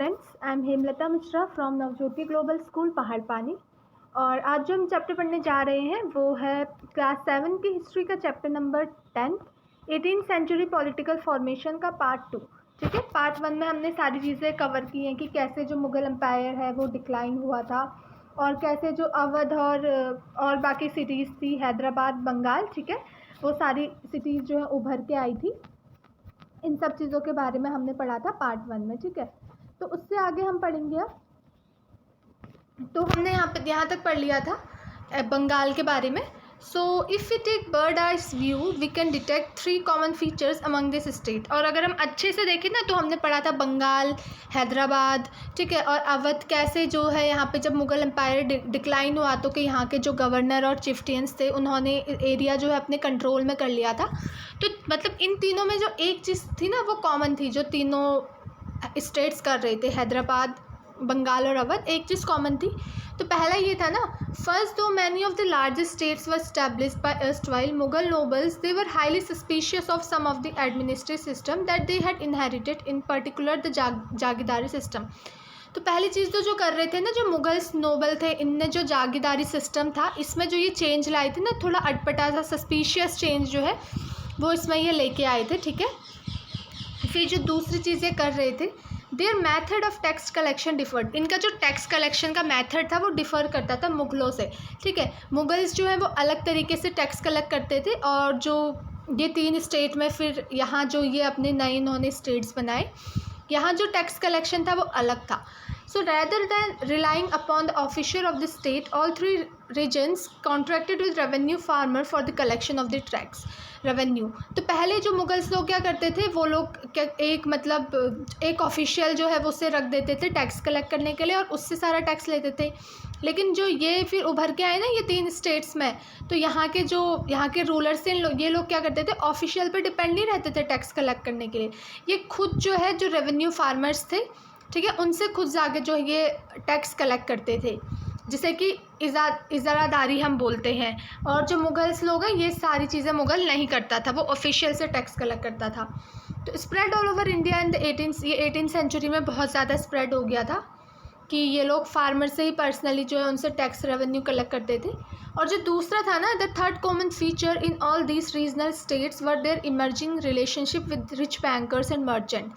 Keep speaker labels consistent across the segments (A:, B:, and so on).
A: Students, I am Hemlata Mishra from Navjyoti global school Paharpani. और आज जो हम चैप्टर पढ़ने जा रहे हैं वो है क्लास 7 की हिस्ट्री का chapter number 10 18th century political formation का पार्ट 2। ठीक है, पार्ट 1 में हमने सारी चीज़ें कवर की हैं कि कैसे जो मुग़ल एम्पायर है वो डिक्लाइन हुआ था और कैसे जो अवध और बाकी सिटीज़ थी, हैदराबाद, बंगाल, ठीक है, वो सारी सिटीज़ जो है उभर के आई थी। इन सब चीज़ों के बारे में हमने पढ़ा था पार्ट 1 में। ठीक है, तो उससे आगे हम पढ़ेंगे अब। तो हमने यहाँ तक पढ़ लिया था बंगाल के बारे में। So if we take bird eyes view we can detect 3 common features among this state. और अगर हम अच्छे से देखें ना तो हमने पढ़ा था बंगाल, हैदराबाद, ठीक है, और अवध कैसे जो है यहाँ पे जब मुग़ल एम्पायर डिक्लाइन हुआ तो कि यहाँ के जो गवर्नर और चिफ्टियंस थे उन्होंने एरिया जो है अपने कंट्रोल में कर लिया था। तो मतलब इन तीनों में जो एक चीज़ थी ना वो कॉमन थी, जो तीनों स्टेट्स कर रहे थे, हैदराबाद, बंगाल और अवध, एक चीज़ कॉमन थी। तो पहला ये था ना, first though many of the largest states were established by erstwhile Mughal nobles, they were highly suspicious of some of the administrative system that they had inherited, in particular the जागीरदारी सिस्टम। तो पहली चीज़ तो जो कर रहे थे ना, जो मुगल्स नोबल थे, इनने जो जागीरदारी सिस्टम था इसमें जो ये चेंज लाए थे ना, थोड़ा अटपटा सा सस्पिशियस चेंज जो है वो इसमें ये लेके आए थे। ठीक है, फिर जो दूसरी चीज़ ये कर रहे थे, their method of tax collection differed. इनका जो टैक्स कलेक्शन का मैथड था वो डिफ़र करता था मुग़लों से। ठीक है, मुग़ल्स जो है वो अलग तरीके से टैक्स कलेक्ट करते थे और जो ये 3 स्टेट में फिर यहाँ जो ये अपने नए इन्होंने स्टेट्स बनाए, यहाँ जो टैक्स कलेक्शन था वो अलग था। So rather than relying upon the officer of the state, all 3 regions contracted with revenue farmer for the collection of the tax revenue. तो पहले जो मुगल्स लोग क्या करते थे, वो लोग क्या एक ऑफिशियल जो है वो उससे रख देते थे टैक्स कलेक्ट करने के लिए और उससे सारा टैक्स लेते थे। लेकिन जो ये फिर उभर के आए ना ये 3 स्टेट्स में, तो यहाँ के रूलर्स थे, ये लोग क्या करते थे, ऑफिशियल पे डिपेंड नहीं रहते थे टैक्स कलेक्ट करने के लिए। ये खुद जो है जो रेवेन्यू फार्मर्स थे, ठीक है, उनसे खुद जाके जो है ये टैक्स कलेक्ट करते थे, जिसे कि इजारादारी हम बोलते हैं। और जो मुगल्स लोग हैं ये सारी चीज़ें मुगल नहीं करता था, वो ऑफिशियल से टैक्स कलेक्ट करता था। तो spread all over India in the 18th century में बहुत ज़्यादा स्प्रेड हो गया था कि ये लोग फार्मर से ही पर्सनली जो है उनसे टैक्स रेवेन्यू कलेक्ट करते थे। और जो दूसरा था ना, the third common feature in all these regional states were their emerging relationship with rich bankers and merchant.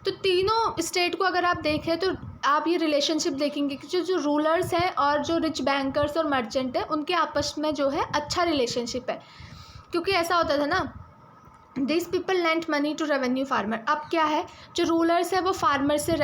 A: तो तीनों स्टेट को अगर आप देखें तो आप ये रिलेशनशिप देखेंगे कि जो रूलर्स हैं और जो रिच बैंकर्स और मर्चेंट हैं उनके आपस में जो है अच्छा रिलेशनशिप है। क्योंकि ऐसा होता था ना, this people lent money to revenue farmer. अब क्या है, जो रूलर्स है वो फार्मर से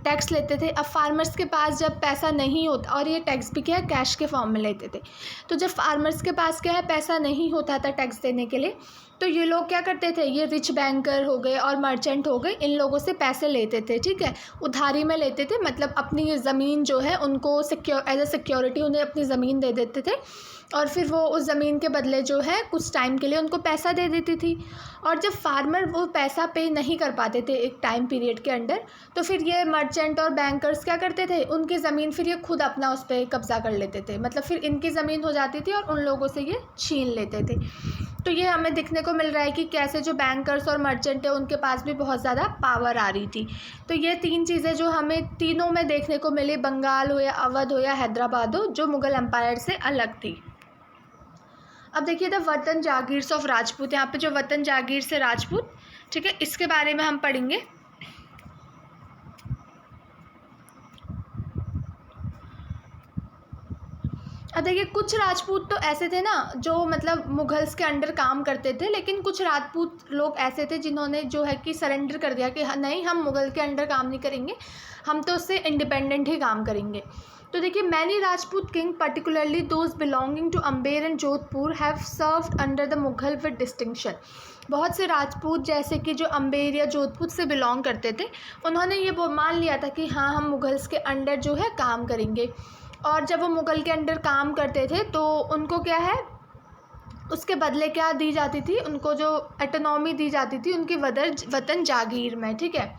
A: टैक्स लेते थे। अब फार्मर्स के पास जब पैसा नहीं होता, और ये टैक्स भी क्या है, कैश के फॉर्म में लेते थे, तो जब फार्मर्स के पास क्या है पैसा नहीं होता था टैक्स देने के लिए, तो ये लोग क्या करते थे, ये रिच बैंकर हो गए और मर्चेंट हो गए, इन लोगों से पैसे लेते थे। ठीक है, उधारी में लेते थे, मतलब अपनी ज़मीन जो है उनको एज ए सिक्योरिटी उन्हें अपनी ज़मीन दे देते थे और फिर वो उस ज़मीन के बदले जो है कुछ टाइम के लिए उनको पैसा दे देती थी। और जब फार्मर वो पैसा पे नहीं कर पाते थे एक टाइम पीरियड के अंदर, तो फिर ये मर्चेंट और बैंकर्स क्या करते थे, उनकी ज़मीन फिर ये खुद अपना उस पर कब्ज़ा कर लेते थे, मतलब फिर इनकी ज़मीन हो जाती थी और उन लोगों से ये छीन लेते थे। तो ये हमें देखने को मिल रहा है कि कैसे जो बैंकर्स और मर्चेंट है उनके पास भी बहुत ज़्यादा पावर आ रही थी। तो ये 3 चीज़ें जो हमें तीनों में देखने को मिली, बंगाल हो या अवध हो या हैदराबाद हो, जो मुग़ल एम्पायर से अलग थी। अब देखिए द वतन जागीर्स ऑफ राजपूत, यहाँ पे जो वतन जागीर से राजपूत, ठीक है, इसके बारे में हम पढ़ेंगे। अब देखिए कुछ राजपूत तो ऐसे थे ना जो मतलब मुगल्स के अंडर काम करते थे, लेकिन कुछ राजपूत लोग ऐसे थे जिन्होंने जो है कि सरेंडर कर दिया कि नहीं, हम मुग़ल के अंडर काम नहीं करेंगे, हम तो उससे इंडिपेंडेंट ही काम करेंगे। तो देखिए many Rajput king, particularly those belonging to Amber and Jodhpur, have served under the Mughal with distinction. बहुत से राजपूत जैसे कि जो अम्बेर या जोधपुर से बिलोंग करते थे, उन्होंने ये मान लिया था कि हाँ, हम मुग़ल्स के अंडर जो है काम करेंगे। और जब वो मुग़ल के अंडर काम करते थे तो उनको क्या है, उसके बदले क्या दी जाती थी, उनको जो ऑटोनॉमी दी जाती थी उनकी वतन जागीर में। ठीक है,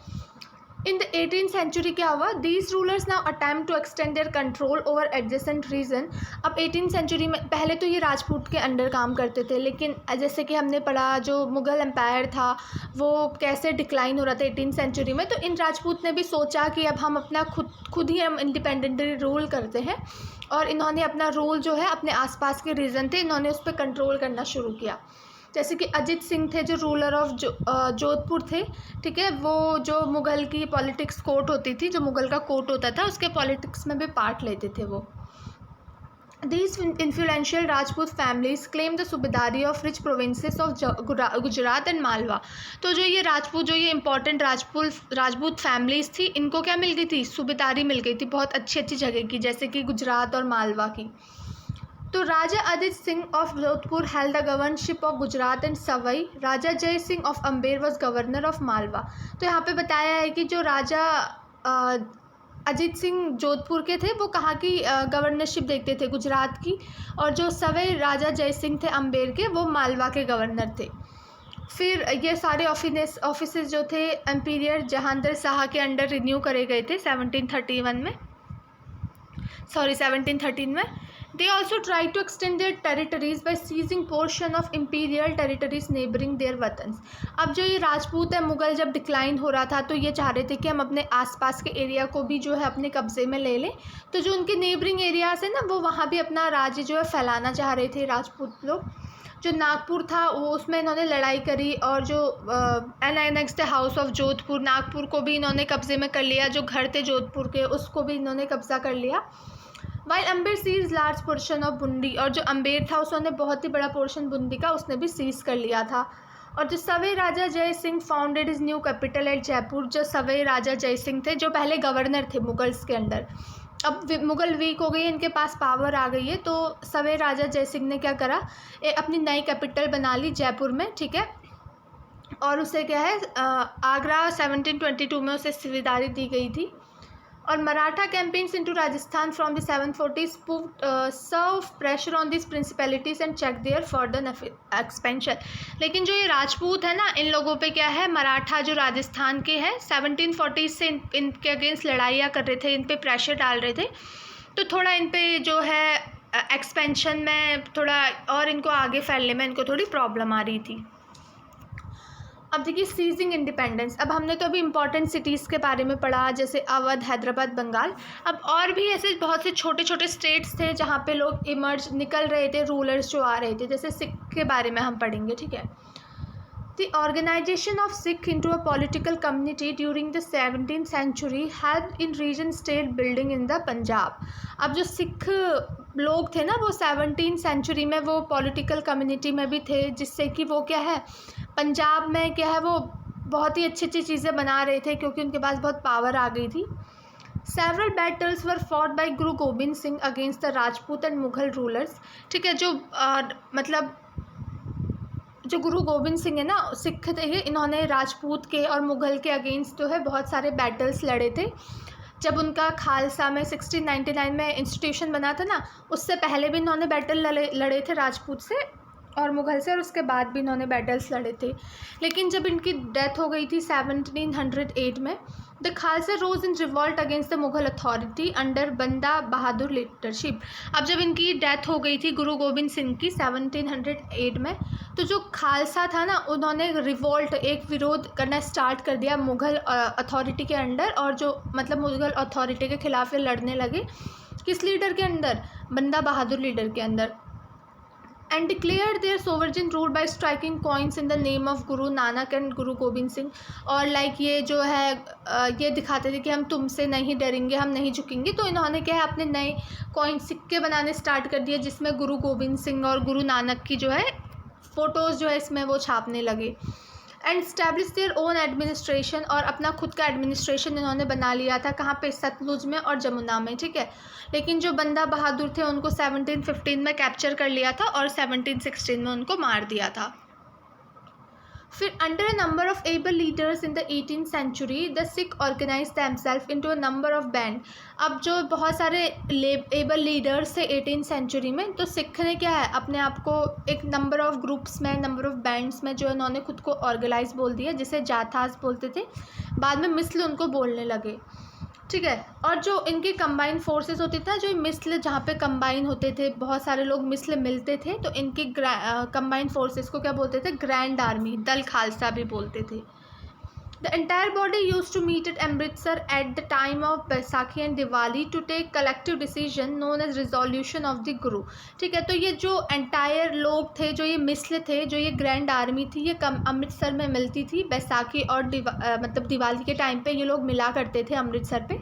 A: इन द 18th सेंचुरी क्या हुआ, these rulers now attempt to extend their control over adjacent region. अब 18th सेंचुरी में पहले तो ये राजपूत के अंडर काम करते थे, लेकिन जैसे कि हमने पढ़ा जो मुग़ल एम्पायर था वो कैसे डिक्लाइन हो रहा था 18th सेंचुरी में, तो इन राजपूत ने भी सोचा कि अब हम अपना खुद ही हम इंडिपेंडेंटली रूल करते हैं, और इन्होंने अपना रूल जो है अपने आसपास के रीजन थे इन्होंने उस पर कंट्रोल करना शुरू किया। जैसे कि अजित सिंह थे जो रूलर ऑफ जोधपुर थे, ठीक है, वो जो मुग़ल की पॉलिटिक्स कोर्ट होती थी, जो मुग़ल का कोर्ट होता था उसके पॉलिटिक्स में भी पार्ट लेते थे वो। These influential Rajput families claim the सूबेदारी of rich provinces of Gujarat and Malwa. तो जो ये राजपूत जो ये इंपॉर्टेंट राजपूत फैमिलीज़ थी इनको क्या मिल गई थी, सूबेदारी मिल गई थी बहुत अच्छी अच्छी जगह की, जैसे कि गुजरात और मालवा की। तो Raja Ajit Singh of Jodhpur held the governorship of Gujarat and Sawai, Raja Jai Singh of Amber was governor of Malwa. तो यहाँ पे बताया है कि जो राजा अजित सिंह जोधपुर के थे वो कहाँ की गवर्नरशिप देखते थे, गुजरात की, और जो सवाई राजा जय सिंह थे अम्बेर के वो मालवा के गवर्नर थे। फिर ये सारे ऑफिसेस जो थे एम्पीरियर जहांगीर शाह के अंडर रिन्यू करे गए थे 1713 में। They also tried to extend their territories by seizing portion of imperial territories neighboring their वतन्स। अब जो ये राजपूत है मुग़ल जब डिक्लाइन हो रहा था तो ये चाह रहे थे कि हम अपने आसपास के एरिया को भी जो है अपने कब्ज़े में ले लें, तो जो उनके नेबरिंग एरियाज़ है ना वो वहाँ भी अपना राज्य जो है फैलाना चाह रहे थे राजपूत लोग। जो नागपुर था वो उसमें इन्होंने लड़ाई करी, और जो annex the house of Jodhpur, Nagpur को भी इन्होंने कब्ज़े में कर लिया, जो घर थे जोधपुर के उसको भी इन्होंने कब्ज़ा कर लिया। While Amber seize large portion of Bundi, और जो अम्बेर था उसने बहुत ही बड़ा पोर्शन बुंदी का उसने भी सीज कर लिया था। और जो Sawai Raja Jai Singh founded is new capital eight Jaipur. जो सवाई राजा जय सिंह थे जो पहले गवर्नर थे मुगल्स के अंडर, अब मुग़ल वीक हो गई, इनके पास पावर आ गई है, तो सवाई राजा जय सिंह ने क्या करा, अपनी नई कैपिटल बना ली जयपुर में, ठीक है, और उसे क्या है आगरा 1722 में उसे सूबेदारी दी गई थी। और Maratha campaigns into Rajasthan from the 740s serve pressure on this principalities and check their further expansion. लेकिन जो ये राजपूत है ना इन लोगों पे क्या है, मराठा जो राजस्थान के हैं 1740s से इनके अगेंस्ट लड़ाइयाँ कर रहे थे, इन पे प्रेशर डाल रहे थे, तो थोड़ा इन पे जो है एक्सपेंशन में थोड़ा और इनको आगे फैलने में इनको थोड़ी प्रॉब्लम आ रही थी। अब देखिए सीजिंग इंडिपेंडेंस। अब हमने तो अभी इंपॉर्टेंट सिटीज़ के बारे में पढ़ा, जैसे अवध, हैदराबाद, बंगाल। अब और भी ऐसे बहुत से छोटे छोटे स्टेट्स थे जहाँ पे लोग निकल रहे थे, रूलर्स जो आ रहे थे, जैसे सिख के बारे में हम पढ़ेंगे, ठीक है। The organization of Sikh into a political community during the 17th century helped in region state building in the Punjab। अब जो सिख लोग थे ना वो 17th सेंचुरी में वो पॉलिटिकल कम्युनिटी में भी थे, जिससे कि वो क्या है पंजाब में क्या है वो बहुत ही अच्छी अच्छी चीज़ें बना रहे थे क्योंकि उनके पास बहुत पावर आ गई थी। Several battles were fought by Guru Gobind Singh against the Rajput and Mughal rulers, ठीक है। जो मतलब जो गुरु गोबिंद सिंह है ना सिख थे, इन्होंने राजपूत के और मुग़ल के अगेंस्ट जो है बहुत सारे बैटल्स लड़े थे। जब उनका खालसा में 1699 में इंस्टीट्यूशन बना था ना, उससे पहले भी इन्होंने बैटल लड़े थे राजपूत से और मुग़ल से, और उसके बाद भी इन्होंने बैटल्स लड़े थे। लेकिन जब इनकी डेथ हो गई थी 1708 में, the Khalsa rose in revolt against the Mughal authority under Banda Bahadur leadership. अब जब इनकी डेथ हो गई थी गुरु गोबिंद सिंह की 1708 में, तो जो खालसा था ना उन्होंने रिवॉल्ट एक विरोध करना स्टार्ट कर दिया मुग़ल अथॉरिटी के अंडर, और जो मतलब मुग़ल अथॉरिटी के ख़िलाफ़ लड़ने लगे। किस लीडर के अंदर? बंदा बहादुर लीडर के अंदर। And declare their sovereign rule by striking coins in the name of Guru Nanak and गुरु गोबिंद सिंह। और लाइक ये जो है ये दिखाते थे कि हम तुमसे नहीं डरेंगे, हम नहीं झुकेंगे, तो इन्होंने क्या है अपने नए कॉइन सिक्के बनाने स्टार्ट कर दिए जिसमें गुरु गोबिंद सिंह और गुरु नानक की जो है फ़ोटोज़ जो है इसमें वो छापने लगे। And establish their own administration, और अपना खुद का एडमिनिस्ट्रेशन इन्होंने बना लिया था। कहाँ पे? सतलुज में और जमुना में, ठीक है। लेकिन जो बंदा बहादुर थे उनको 1715 में कैप्चर कर लिया था और 1716 में उनको मार दिया था। फिर under a number of able leaders in the 18th century the Sikh organise themselves into a number of band. अब जो बहुत सारे एबल लीडर्स थे 18th सेंचुरी में, तो सिख ने क्या है अपने आप को एक नंबर ऑफ ग्रुप्स में, नंबर ऑफ बैंड्स में जो उन्होंने खुद को ऑर्गेनाइज बोल दिया, जिसे जाथास बोलते थे, बाद में मिसल उनको बोलने लगे। ठीक है, और जो इनकी कंबाइन फोर्सेस होती था, जो मिसल जहाँ पे कंबाइन होते थे, बहुत सारे लोग मिसल मिलते थे, तो इनकी कंबाइन फोर्सेस को क्या बोलते थे? ग्रैंड आर्मी, दल खालसा भी बोलते थे। The entire body used to meet at Amritsar at the time of Baisakhi and Diwali to take collective decision known as resolution of the guru. ठीक है, तो ये जो एंटायर लोग थे, जो ये मिसल थे, जो ये ग्रैंड आर्मी थी, ये अमृतसर में मिलती थी बैसाखी और मतलब दिवाली के टाइम पे ये लोग मिला करते थे अमृतसर पे,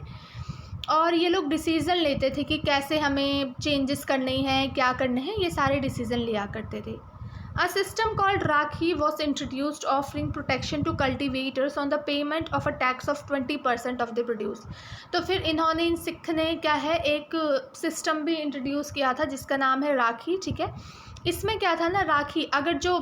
A: और ये लोग डिसीज़न लेते थे कि कैसे हमें चेंजेस करने हैं, क्या करने हैं, ये सारे डिसीज़न लिया करते थे। A system called Rakhi was introduced offering protection to cultivators on the payment of a tax of 20% of the produce। तो फिर इन्होंने, इन सिख ने क्या है, एक सिस्टम भी इंट्रोड्यूस किया था जिसका नाम है राखी। ठीक है, इसमें क्या था ना, राखी, अगर जो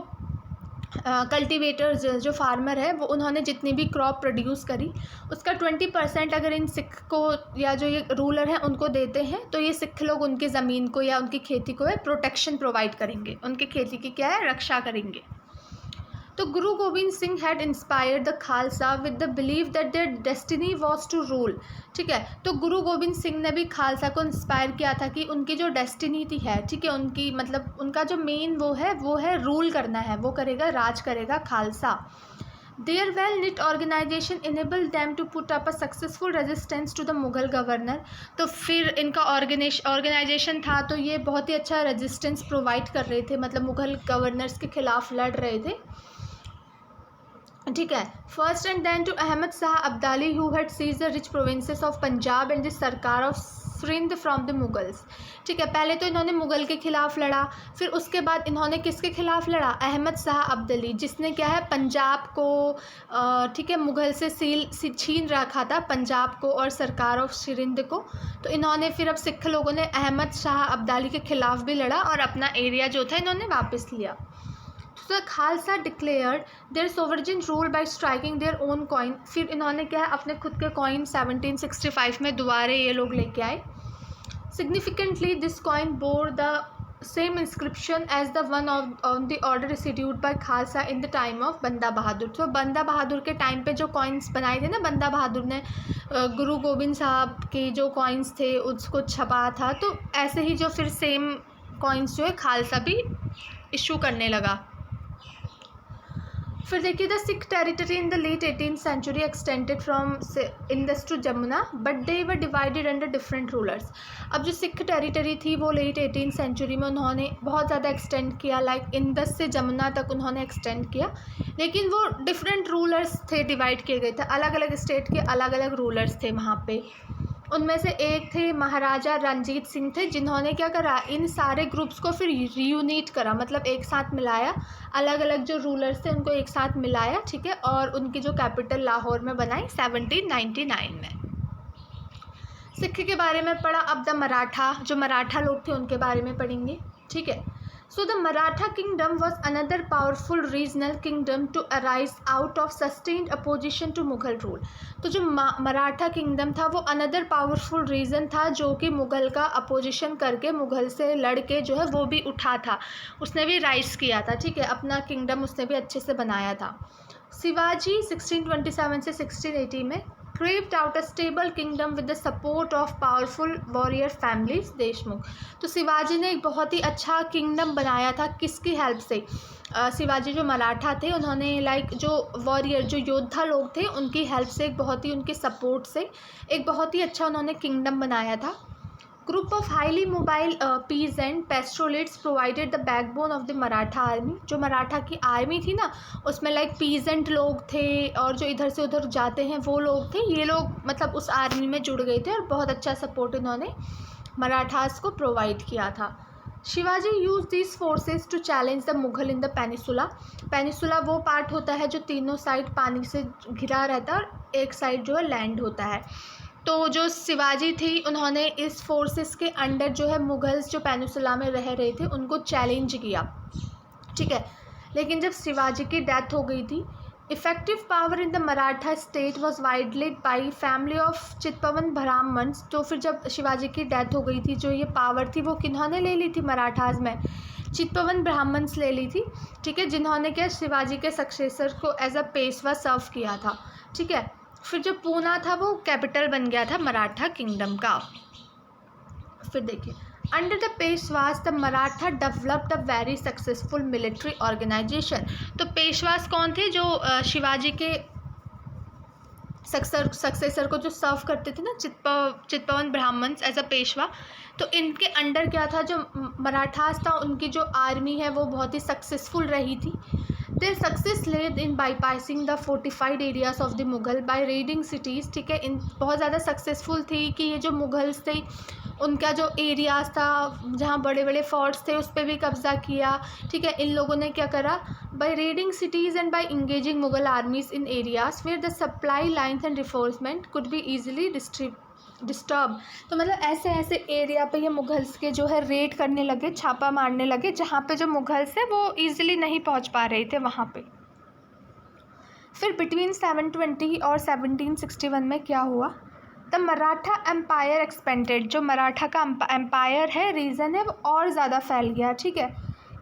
A: कल्टिवेटर्स, जो फार्मर है, वो उन्होंने जितनी भी क्रॉप प्रोड्यूस करी उसका 20% अगर इन सिख को या जो ये रूलर हैं उनको देते हैं, तो ये सिख लोग उनकी ज़मीन को या उनकी खेती को है प्रोटेक्शन प्रोवाइड करेंगे, उनकी खेती की क्या है, रक्षा करेंगे। तो Guru Gobind Singh had inspired the Khalsa with the believe that their destiny was to rule. ठीक है, तो गुरु गोविंद सिंह ने भी खालसा को इंस्पायर किया था कि उनकी जो डेस्टिनी थी है, ठीक है, उनकी मतलब उनका जो मेन वो है रूल करना है, वो करेगा, राज करेगा Khalsa. Their well-knit organization enabled them to put up a successful resistance to the Mughal governor. तो फिर इनका ऑर्गेनाइजेशन था, तो ये बहुत ही अच्छा रेजिस्टेंस प्रोवाइड कर रहे थे, मतलब मुग़ल गवर्नर्स के खिलाफ लड़ रहे थे। ठीक है, first and then to Ahmad Shah Abdali who had seize the rich provinces of Punjab and the sarkar of Sindh from the Mughals. ठीक है, पहले तो इन्होंने मुग़ल के ख़िलाफ़ लड़ा, फिर उसके बाद इन्होंने किसके ख़िलाफ़ लड़ा? अहमद शाह अब्दाली, जिसने क्या है, पंजाब को ठीक है मुग़ल से छीन रखा था, पंजाब को और सरकार ऑफ सिंध को। तो इन्होंने फिर अब सिख लोगों ने अहमद शाह अब्दाली के ख़िलाफ़ भी लड़ा और अपना एरिया जो था इन्होंने वापस लिया। तो Khalsa declared their sovereign rule by striking their own coin. फिर इन्होंने क्या है, अपने खुद के कॉइन 1765 में दोबारा ये लोग लेके आए। Significantly this coin bore the same inscription as the one on the order institute by Khalsa in the time of Banda Bahadur. तो बंदा बहादुर के टाइम पे जो कॉइन्स बनाए थे ना, बंदा बहादुर ने गुरु गोविंद साहब के जो कॉइन्स थे उसको छपा था, तो ऐसे ही जो फिर सेम कॉइन्स जो है खालसा भी इशू करने लगा। फिर देखिए, the Sikh territory in the late 18th century extended from Indus to Jamuna but they were divided under different rulers. अब जो सिख टेरिटरी थी वो लेट 18th सेंचुरी में उन्होंने बहुत ज़्यादा एक्सटेंड किया, लाइक इंडस से जमुना तक उन्होंने एक्सटेंड किया, लेकिन वो डिफरेंट रूलर्स थे, डिवाइड किए गए थे, अलग अलग स्टेट के अलग अलग रूलर्स थे वहाँ पे। उनमें से एक थे महाराजा रणजीत सिंह थे, जिन्होंने क्या करा, इन सारे ग्रुप्स को फिर रियूनिट करा, मतलब एक साथ मिलाया, अलग अलग जो रूलर्स थे उनको एक साथ मिलाया। ठीक है, और उनकी जो कैपिटल लाहौर में बनाई 1799 में। सिख के बारे में पढ़ा, अब द मराठा, जो मराठा लोग थे उनके बारे में पढ़ेंगे। ठीक है, So the Maratha kingdom was another powerful regional kingdom to arise out of sustained opposition to Mughal rule। तो जो मराठा किंगडम था वो अनदर पावरफुल रीजन था जो कि मुग़ल का अपोजिशन करके, मुग़ल से लड़ के जो है वो भी उठा था, उसने भी राइज किया था। ठीक है, अपना किंगडम उसने भी अच्छे से बनाया था। शिवाजी 1627 से 1680 में craved out a stable kingdom with the support of powerful warrior families Deshmukh. तो शिवाजी ने एक बहुत ही अच्छा किंगडम बनाया था, किसकी हेल्प से? शिवाजी जो मराठा थे उन्होंने लाइक जो वॉरियर, जो योद्धा लोग थे उनकी हेल्प से, एक बहुत ही उनके सपोर्ट से एक बहुत ही अच्छा उन्होंने किंगडम बनाया था। Group of highly mobile peasant pastoralists provided the backbone of the Maratha army. जो मराठा की आर्मी थी ना, उसमें लाइक पीजेंट लोग थे और जो इधर से उधर जाते हैं वो लोग थे, ये लोग मतलब उस आर्मी में जुड़ गए थे और बहुत अच्छा सपोर्ट इन्होंने मराठास को प्रोवाइड किया था। Shivaji use this forces to challenge the Mughal in the peninsula. Peninsula वो पार्ट होता है जो तीनों साइड पानी से घिरा रहता है और एक साइड जो है लैंड होता है। तो जो शिवाजी थी उन्होंने इस फोर्सेस के अंडर जो है मुग़ल्स जो पेनिसुला में रह रहे थे उनको चैलेंज किया। ठीक है, लेकिन जब शिवाजी की डेथ हो गई थी, effective power in the Maratha state was widely by family of Chitpavan Brahmans. तो फिर जब शिवाजी की डेथ हो गई थी, जो ये पावर थी वो किन्होंने ले ली थी मराठास में? चित्पवन ब्राह्मण्स ले ली थी, ठीक है, जिन्होंने क्या शिवाजी के सक्सेसर को एज अ पेशवा सर्व किया था, ठीक है। फिर जो पूना था वो कैपिटल बन गया था मराठा किंगडम का। फिर देखिए, under the Peshwas the Maratha developed a very successful military organisation. तो पेशवास कौन थे? जो शिवाजी के सक्सेसर को जो सर्व करते थे ना, चित्पवन ब्राह्मण्स एज अ पेशवा। तो इनके अंडर क्या था, जो मराठास था उनकी जो आर्मी है वो बहुत ही सक्सेसफुल रही थी। Their success lay in bypassing the fortified areas of the Mughal by raiding cities, ठीक है। इन बहुत ज़्यादा सक्सेसफुल थी कि ये जो मुगल्स थे उनका जो एरियाज़ था जहाँ बड़े बड़े फोर्ट्स थे उस पर भी कब्ज़ा किया, ठीक है। इन लोगों ने क्या करा, by raiding cities and by engaging Mughal armies in areas where the supply lines and reinforcement could be easily disturb. तो मतलब ऐसे ऐसे एरिया पे ये मुगल्स के जो है रेड करने लगे, छापा मारने लगे, जहाँ पे जो मुगल्स है वो ईजिली नहीं पहुँच पा रहे थे वहाँ पे। फिर बिटवीन 720 और 1761 में क्या हुआ, द मराठा एम्पायर एक्सपेंडेड। जो मराठा का एम्पायर है, रीजन है, वो और ज़्यादा फैल गया, ठीक है।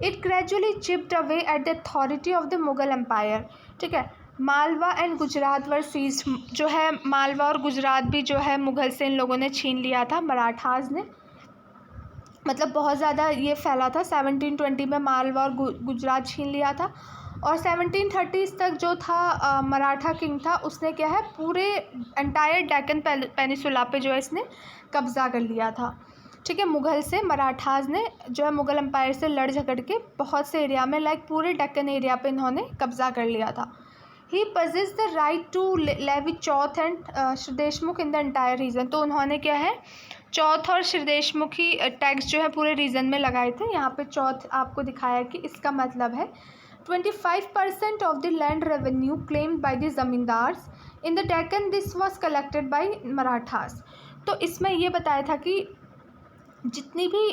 A: It gradually chipped away at the authority of the Mughal empire, ठीक है। Malwa and Gujarat were seized. जो है मालवा और गुजरात भी जो है मुगल से इन लोगों ने छीन लिया था, मराठास ने। मतलब बहुत ज़्यादा ये फैला था। 1720 में मालवा और गुजरात छीन लिया था, और 1730s तक जो था मराठा किंग था, उसने क्या है पूरे एंटायर डेक्कन पेनिसुला पे जो है इसने कब्ज़ा कर लिया था, ठीक है। मुग़ल से मराठास ने जो है मुग़ल एम्पायर से लड़ झगड़ के बहुत से एरिया में, लाइक पूरे डेक्कन एरिया पे इन्होंने कब्ज़ा कर लिया था। He possess the right to levy chauth and श्रीदेशमुख इन द एंटायर रीजन। तो उन्होंने क्या है चौथ और श्रीदेशमुखी टैक्स जो है पूरे रीजन में लगाए थे। यहाँ पे चौथ आपको दिखाया कि इसका मतलब है 25% of the land revenue claimed by the zamindars in the Deccan, this was collected by Marathas। तो इसमें ये बताया था कि जितनी भी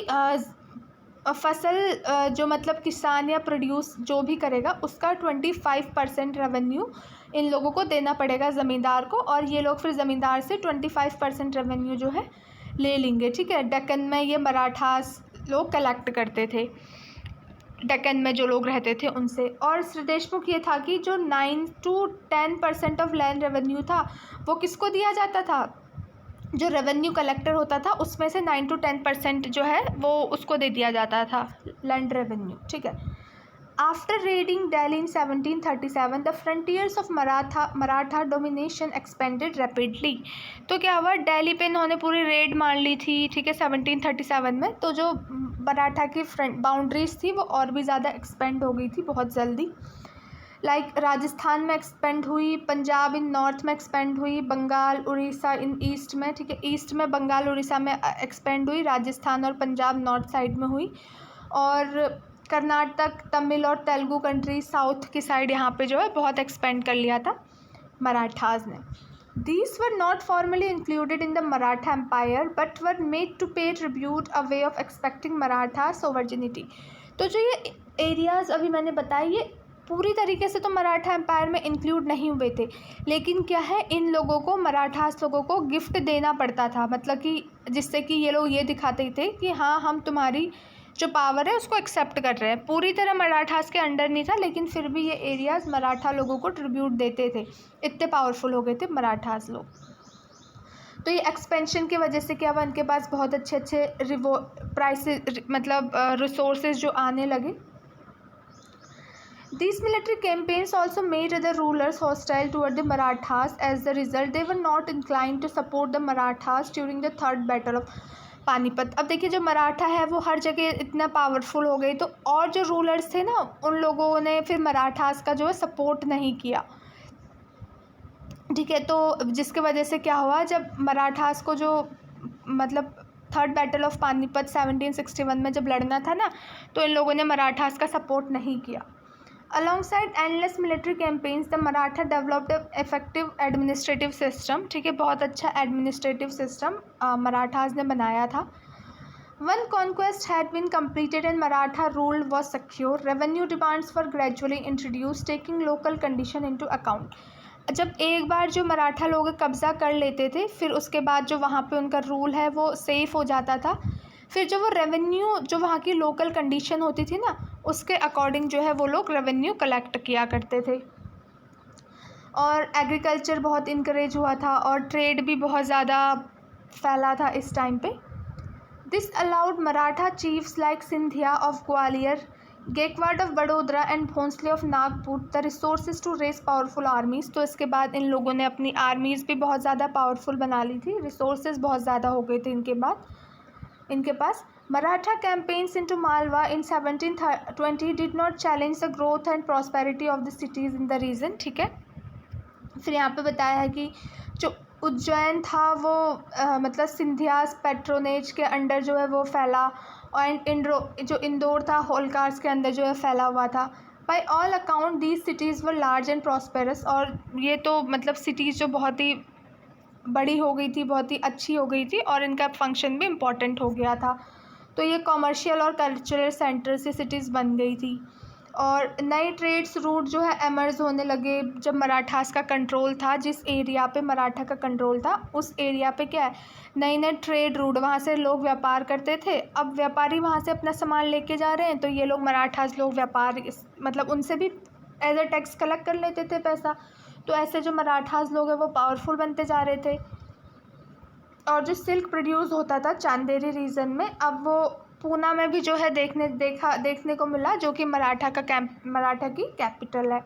A: फसल जो मतलब किसान या प्रोड्यूस जो भी करेगा उसका 25% रेवेन्यू इन लोगों को देना पड़ेगा ज़मींदार को, और ये लोग फिर ज़मींदार से 25% रेवेन्यू जो है ले लेंगे, ठीक है। डेक्कन में ये मराठास लोग कलेक्ट करते थे, डेक्कन में जो लोग रहते थे उनसे। और श्रीदेशमुख ये था कि जो 9 to 10% ऑफ लैंड रेवेन्यू था वो किसको दिया जाता था, जो रेवेन्यू कलेक्टर होता था उसमें से 9 to 10% जो है वो उसको दे दिया जाता था लैंड रेवेन्यू, ठीक है। After raiding Delhi in 1737 the frontiers of Maratha domination expanded rapidly. तो क्या हुआ, दिल्ली पे इन्होंने पूरी रेड मार ली थी, ठीक है, 1737 में। तो जो मराठा की फ्रंट बाउंड्रीज थी वो और भी ज़्यादा एक्सपेंड हो गई थी बहुत जल्दी। लाइक राजस्थान में एक्सपेंड हुई, पंजाब इन नॉर्थ में एक्सपेंड हुई, बंगाल उड़ीसा इन ईस्ट में, ठीक है, ईस्ट में बंगाल उड़ीसा में एक्सपेंड हुई, राजस्थान और पंजाब नॉर्थ साइड में हुई, और कर्नाटक तमिल और तेलुगु कंट्री साउथ की साइड यहाँ पे जो है बहुत एक्सपेंड कर लिया था मराठास ने। These were not formally included in the Maratha Empire but were made to pay tribute, a way of expecting Marathas sovereignty। तो जो ये एरियाज़ अभी मैंने बताए ये पूरी तरीके से तो मराठा एम्पायर में इंक्लूड नहीं हुए थे, लेकिन क्या है इन लोगों को, मराठास लोगों को गिफ्ट देना पड़ता था, मतलब कि जिससे कि ये लोग ये दिखाते थे कि हाँ हम तुम्हारी जो पावर है उसको एक्सेप्ट कर रहे हैं। पूरी तरह मराठास के अंडर नहीं था, लेकिन फिर भी ये एरियाज़ मराठा लोगों को ट्रिब्यूट देते थे, इतने पावरफुल हो गए थे मराठास लोग। तो ये एक्सपेंशन की वजह से क्या हुआ, इनके पास बहुत अच्छे अच्छे प्राइसेस मतलब रिसोर्सेज जो आने लगे। These military campaigns also made other rulers hostile toward the Marathas. As the result, they were not inclined to support the Marathas during the Third Battle of Panipat. अब देखिए जो मराठा है वो हर जगह इतना पावरफुल हो गई, तो और जो रूलर्स थे ना उन लोगों ने फिर मराठास का जो है सपोर्ट नहीं किया, ठीक है। तो जिसके वजह से क्या हुआ, जब मराठास को जो मतलब थर्ड बैटल ऑफ पानीपत 1761 में जब लड़ना था ना, तो इन लोगों ने मराठास का सपोर्ट नहीं किया। Alongside endless military campaigns, the Maratha developed an effective administrative system, ठीक है, बहुत अच्छा एडमिनिस्ट्रेटिव सिस्टम मराठास ने बनाया था। One conquest had been completed and Maratha rule was secure. Revenue demands were gradually introduced, taking local condition into account. जब एक बार जो मराठा लोग कब्ज़ा कर लेते थे, फिर उसके बाद जो वहाँ पे उनका रूल है वो सेफ़ हो जाता था. फिर जो वो रेवेन्यू जो वहाँ की लोकल कंडीशन होती थी ना, उसके अकॉर्डिंग जो है वो लोग रेवेन्यू कलेक्ट किया करते थे. और एग्रीकल्चर बहुत इनकरेज हुआ था और ट्रेड भी बहुत ज़्यादा फैला था इस टाइम पे. This allowed Maratha chiefs like Sindhya of Gwalior, Gaikwad of Vadodara and Bhonsle of Nagpur the resources to raise powerful armies. तो इसके बाद इन लोगों ने अपनी आर्मीज़ भी बहुत ज़्यादा पावरफुल बना ली थी, रिसोर्सेज बहुत ज़्यादा हो गए थे इनके पास. Maratha campaigns into Malwa in 1720 did not challenge the growth and prosperity of the cities in the region. ठीक है. फिर यहाँ पे बताया है कि जो उज्जैन था वो मतलब सिंधियास पेट्रोनेज के अंडर जो है वो फैला, और जो इंदौर था होलकार्स के अंदर जो है फैला हुआ था. By all account these cities were large and prosperous. और ये तो मतलब सिटीज़ जो बहुत ही बड़ी हो गई थी, बहुत ही अच्छी हो गई थी, और इनका फंक्शन भी इम्पॉर्टेंट हो गया था. तो ये कॉमर्शियल और कल्चरल सेंटर से सिटीज़ बन गई थी. और नए ट्रेड्स रूट जो है एमर्ज होने लगे जब मराठास का कंट्रोल था. जिस एरिया पे मराठा का कंट्रोल था उस एरिया पे क्या है, नए नए ट्रेड रूट, वहाँ से लोग व्यापार करते थे. अब व्यापारी वहाँ से अपना सामान लेके जा रहे हैं, तो ये लोग मराठास लोग व्यापार मतलब उनसे भी एज अ टैक्स कलेक्ट कर लेते थे पैसा. तो ऐसे जो मराठास लोग हैं वो पावरफुल बनते जा रहे थे. और जो सिल्क प्रोड्यूस होता था चांदेरी रीजन में, अब वो पूना में भी जो है देखने को मिला, जो कि मराठा की कैपिटल है.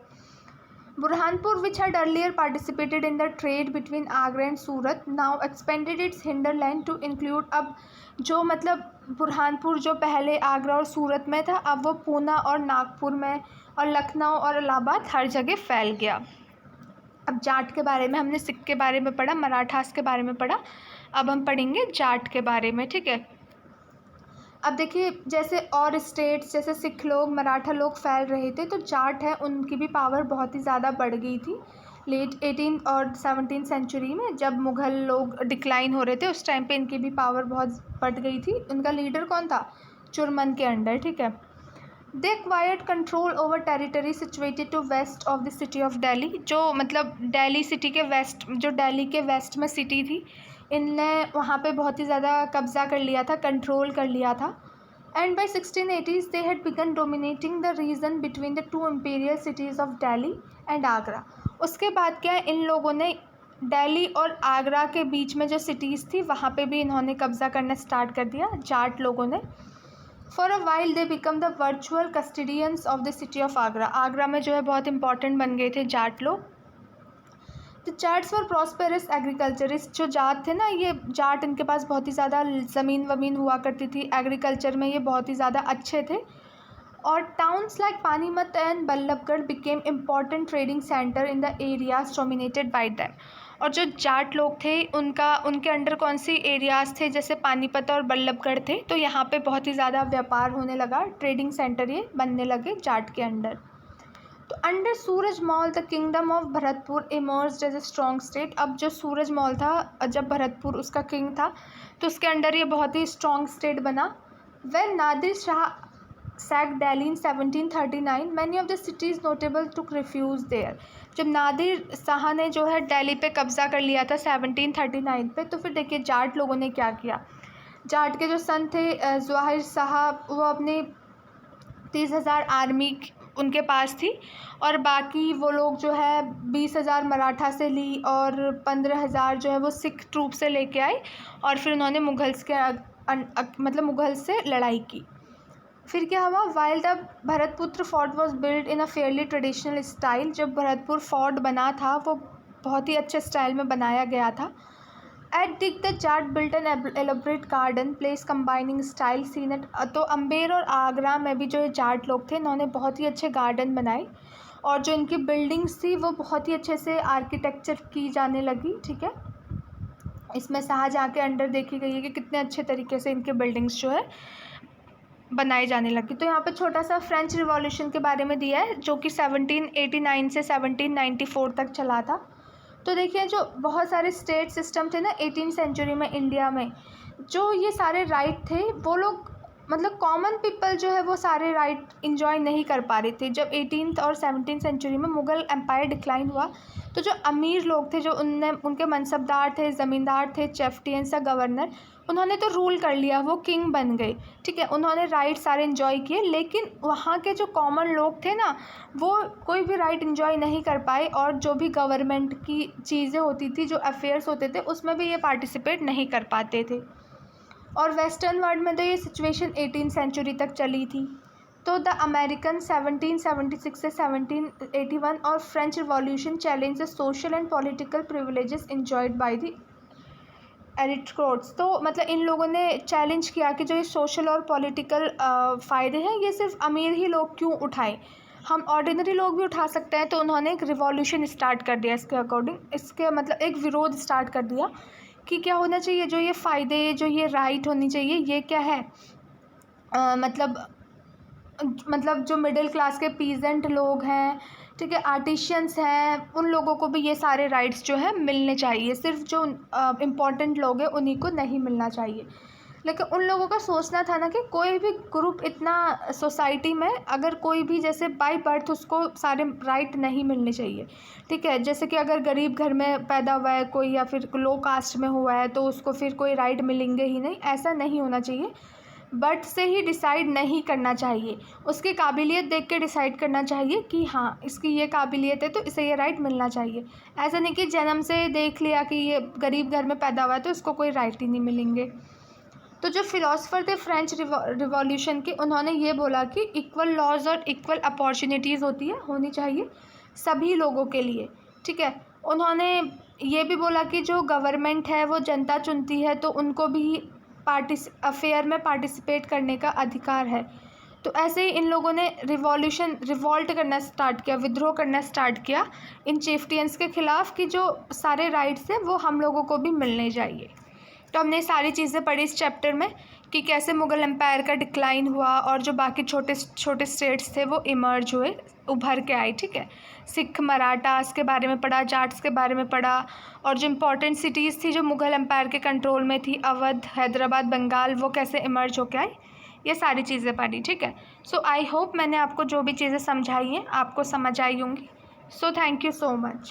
A: Burhanpur which had earlier participated in the trade between Agra and Surat now expanded its hinterland to include. अब जो मतलब बुरहानपुर जो पहले आगरा और सूरत में था, अब वो पूना और नागपुर में और लखनऊ और इलाहाबाद हर जगह फैल गया. अब जाट के बारे में हमने सिख के बारे में पढ़ा, मराठास के बारे में पढ़ा, अब हम पढ़ेंगे जाट के बारे में. ठीक है. अब देखिए जैसे और स्टेट्स जैसे सिख लोग मराठा लोग फैल रहे थे, तो जाट है उनकी भी पावर बहुत ही ज़्यादा बढ़ गई थी. लेट 18 और 17 सेंचुरी में जब मुग़ल लोग डिक्लाइन हो रहे थे, उस टाइम पे इनकी भी पावर बहुत बढ़ गई थी. उनका लीडर कौन था? चुरमन के अंडर. ठीक है. They acquired control over territory situated to west of the city of Delhi. जो मतलब दिल्ली सिटी के वेस्ट, जो दिल्ली के वेस्ट में सिटी थी, इनने वहाँ पे बहुत ही ज़्यादा कब्ज़ा कर लिया था, कंट्रोल कर लिया था. And by 1680s they had begun dominating the region between the two imperial cities of Delhi and Agra. उसके बाद क्या है, इन लोगों ने दिल्ली और आगरा के बीच में जो सिटीज़ थी वहाँ पे भी इन्होंने कब्ज़ा करना स्टार्ट कर दिया जाट लोगों ने. For a while they become the virtual custodians of the city of Agra. Agra में जो है बहुत इंपॉर्टेंट बन गए थे जाट लोग. The Jats for prosperous agriculturist. जो जाट थे ना, ये जाट, इनके पास बहुत ही ज़्यादा ज़मीन वमीन हुआ करती थी, एग्रीकल्चर में ये बहुत ही ज़्यादा अच्छे थे. और towns like Panipat and Ballabhgarh became important trading center in the areas dominated by them. और जो जाट लोग थे उनके अंडर कौन सी एरियाज़ थे, जैसे पानीपत और बल्लभगढ़ थे, तो यहाँ पे बहुत ही ज़्यादा व्यापार होने लगा, ट्रेडिंग सेंटर ये बनने लगे जाट के अंडर. तो under Surajmal the kingdom of Bharatpur emerged as a strong state. अब जो सूरजमल था, जब भरतपुर उसका किंग था, तो उसके अंडर ये बहुत ही स्ट्रॉन्ग स्टेट बना. When Nadir Shah sack Delhi in 1739 many of the cities notable took refuge there. जब नादिर शाह ने जो है दिल्ली पे कब्ज़ा कर लिया था 1739 पे, तो फिर देखिए जाट लोगों ने क्या किया. जाट के जो सन थे ज़वाहिर शाह, वो अपनी 30,000 आर्मी उनके पास थी, और बाकी वो लोग जो है 20,000 मराठा से ली और 15,000 जो है वो सिख ट्रूप से लेके आए, और फिर उन्होंने मुग़ल से लड़ाई की. फिर क्या हुआ, while the Bharatpur fort was build in a fairly traditional style. जब भरतपुर फोर्ट बना था वो बहुत ही अच्छे स्टाइल में बनाया गया था. At Deeg the Jat built an elaborate garden palace combining style seen at. तो अम्बेर और आगरा में भी जो जाट लोग थे, इन्होंने बहुत ही अच्छे गार्डन बनाए, और जो इनकी बिल्डिंग्स थी वो बहुत ही अच्छे से आर्किटेक्चर की जाने लगी. ठीक है. इसमें शाहजहाँ के अंडर देखी गई है कि कितने अच्छे तरीके से इनके बिल्डिंग्स जो है बनाई जाने लगी. तो यहाँ पे छोटा सा फ्रेंच रिवॉल्यूशन के बारे में दिया है, जो कि 1789 से 1794 तक चला था. तो देखिए जो बहुत सारे स्टेट सिस्टम थे ना 18th सेंचुरी में इंडिया में, जो ये सारे राइट थे वो लोग मतलब कॉमन पीपल जो है वो सारे राइट इंजॉय नहीं कर पा रहे थे। जब 18th और 17th सेंचुरी में मुग़ल एम्पायर डिक्लाइन हुआ तो जो अमीर लोग थे, जो उनके मनसबदार थे, ज़मींदार थे, चिफ्टियंस या गवर्नर, उन्होंने तो रूल कर लिया, वो किंग बन गए, ठीक है, उन्होंने राइट सारे इन्जॉय किए। लेकिन वहाँ के जो कॉमन लोग थे ना, वो कोई भी राइट इन्जॉय नहीं कर पाए, और जो भी गवर्नमेंट की चीज़ें होती थी, जो अफेयर्स होते थे, उसमें भी ये पार्टिसिपेट नहीं कर पाते थे। और वेस्टर्न वर्ल्ड में तो ये सिचुएशन 18th सेंचुरी तक चली थी। तो द अमेरिकन 1776 से 1781 और French revolution challenge the social and political privileges enjoyed by the aristocrats. तो मतलब इन लोगों ने चैलेंज किया कि जो ये सोशल और पॉलिटिकल फ़ायदे हैं ये सिर्फ अमीर ही लोग क्यों उठाएं, हम ऑर्डिनरी लोग भी उठा सकते हैं। तो उन्होंने एक रिवॉल्यूशन स्टार्ट कर दिया इसके अकॉर्डिंग, इसके मतलब एक विरोध स्टार्ट कर दिया कि क्या होना चाहिए, जो ये फ़ायदे, जो ये राइट होनी चाहिए, ये क्या है, मतलब जो मिडिल क्लास के पीजेंट लोग हैं, ठीक है, आर्टिशियंस हैं, उन लोगों को भी ये सारे राइट्स जो है मिलने चाहिए, सिर्फ जो इम्पोर्टेंट लोग हैं उन्हीं को नहीं मिलना चाहिए। लेकिन उन लोगों का सोचना था ना कि कोई भी ग्रुप इतना सोसाइटी में, अगर कोई भी जैसे बाय बर्थ उसको सारे राइट नहीं मिलने चाहिए, ठीक है, जैसे कि अगर गरीब घर में पैदा हुआ है कोई या फिर लो कास्ट में हुआ है तो उसको फिर कोई राइट मिलेंगे ही नहीं, ऐसा नहीं होना चाहिए। बर्थ से ही डिसाइड नहीं करना चाहिए, उसकी काबिलियत देख के डिसाइड करना चाहिए कि हाँ इसकी ये काबिलियत है तो इसे ये राइट मिलना चाहिए। ऐसा नहीं कि जन्म से देख लिया कि ये गरीब घर में पैदा हुआ है तो इसको कोई राइट ही नहीं मिलेंगे। तो जो फ़िलासफ़र थे फ्रेंच रिवॉल्यूशन के, उन्होंने ये बोला कि इक्वल लॉज और इक्वल अपॉर्चुनिटीज़ होनी चाहिए सभी लोगों के लिए, ठीक है। उन्होंने ये भी बोला कि जो गवर्नमेंट है वो जनता चुनती है, तो उनको भी अफेयर में पार्टिसिपेट करने का अधिकार है। तो ऐसे ही इन लोगों ने रिवॉल्ट करना स्टार्ट किया, विद्रोह करना स्टार्ट किया इन चिफ्टियंस के ख़िलाफ़ कि जो सारे राइट्स हैं वो हम लोगों को भी मिलने चाहिए। तो हमने सारी चीज़ें पढ़ी इस चैप्टर में कि कैसे मुग़ल एम्पायर का डिक्लाइन हुआ और जो बाकी छोटे छोटे स्टेट्स थे वो इमर्ज हुए, उभर के आए, ठीक है। सिख, मराठास के बारे में पढ़ा, जाट्स के बारे में पढ़ा, और जो इम्पोर्टेंट सिटीज़ थी जो मुग़ल एम्पायर के कंट्रोल में थी, अवध, हैदराबाद, बंगाल, वो कैसे इमर्ज होके आई, ये सारी चीज़ें पढ़ी, ठीक है। सो आई होप मैंने आपको जो भी चीज़ें समझाई हैं आपको समझ आई होंगी। So thank you so much.